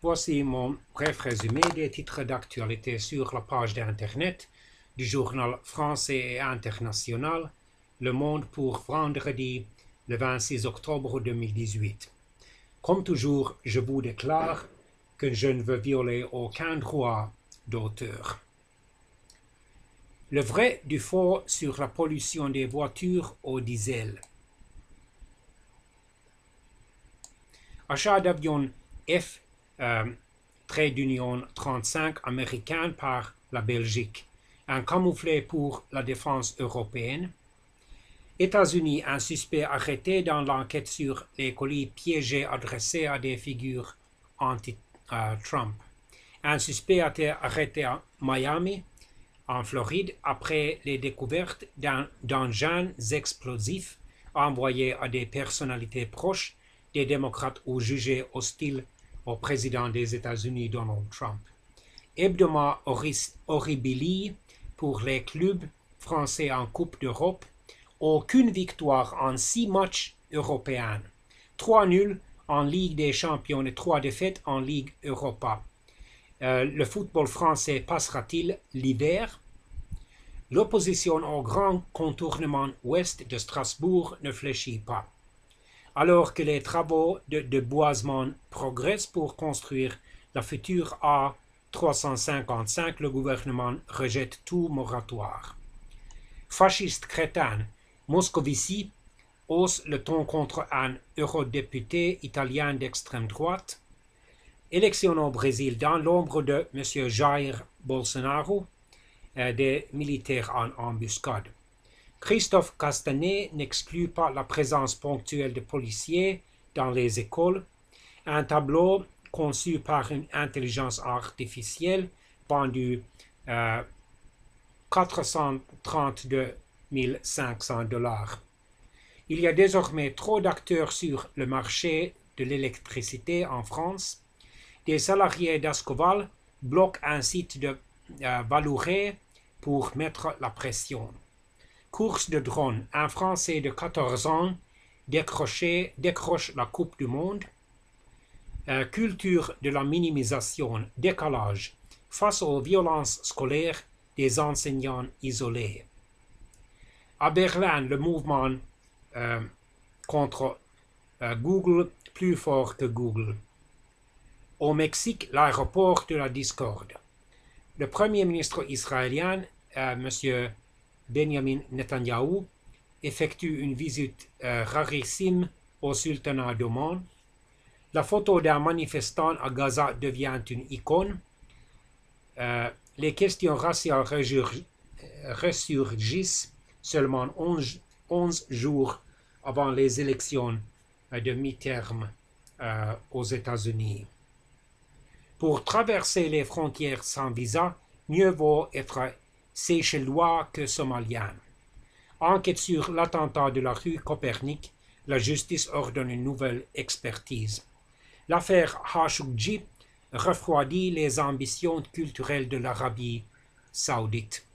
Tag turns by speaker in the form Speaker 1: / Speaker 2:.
Speaker 1: Voici mon bref résumé des titres d'actualité sur la page d'Internet du journal français et international Le Monde pour vendredi le 26 octobre 2018. Comme toujours, je vous déclare que je ne veux violer aucun droit d'auteur. Le vrai du faux sur la pollution des voitures au diesel. Achat d'avions F trait d'union 35 américain par la Belgique, un camouflet pour la défense européenne. États-Unis, un suspect arrêté dans l'enquête sur les colis piégés adressés à des figures anti-Trump. Un suspect a été arrêté à Miami, en Floride, après les découvertes d'engins explosifs envoyés à des personnalités proches des démocrates ou jugés hostiles au président des États-Unis Donald Trump. Hebdomada horribili pour les clubs français en Coupe d'Europe. Aucune victoire en 6 matchs européens. 3 nuls en Ligue des Champions et 3 défaites en Ligue Europa. Le football français passera-t-il l'hiver? L'opposition au grand contournement ouest de Strasbourg ne fléchit pas. Alors que les travaux de boisement progressent pour construire la future A355, le gouvernement rejette tout moratoire. Fasciste crétin, Moscovici hausse le ton contre un eurodéputé italien d'extrême droite. Élection au Brésil dans l'ombre de M. Jair Bolsonaro, des militaires en embuscade. Christophe Castanet n'exclut pas la présence ponctuelle de policiers dans les écoles. Un tableau conçu par une intelligence artificielle vendu 432 500 $. Il y a désormais trop d'acteurs sur le marché de l'électricité en France. Des salariés d'Ascoval bloquent un site de Valouré pour mettre la pression. Course de drone. Un Français de 14 ans décroche la Coupe du Monde. Culture de la minimisation, décalage, face aux violences scolaires des enseignants isolés. À Berlin, le mouvement contre Google plus fort que Google. Au Mexique, l'aéroport de la discorde. Le premier ministre israélien, M. Benjamin Netanyahu, effectue une visite rarissime au sultanat d'Oman. La photo d'un manifestant à Gaza devient une icône. Les questions raciales ressurgissent seulement 11 jours avant les élections de mi-terme aux États-Unis. Pour traverser les frontières sans visa, mieux vaut être Seychellois que Somalien. Enquête sur l'attentat de la rue Copernic, la justice ordonne une nouvelle expertise. L'affaire Khashoggi refroidit les ambitions culturelles de l'Arabie saoudite.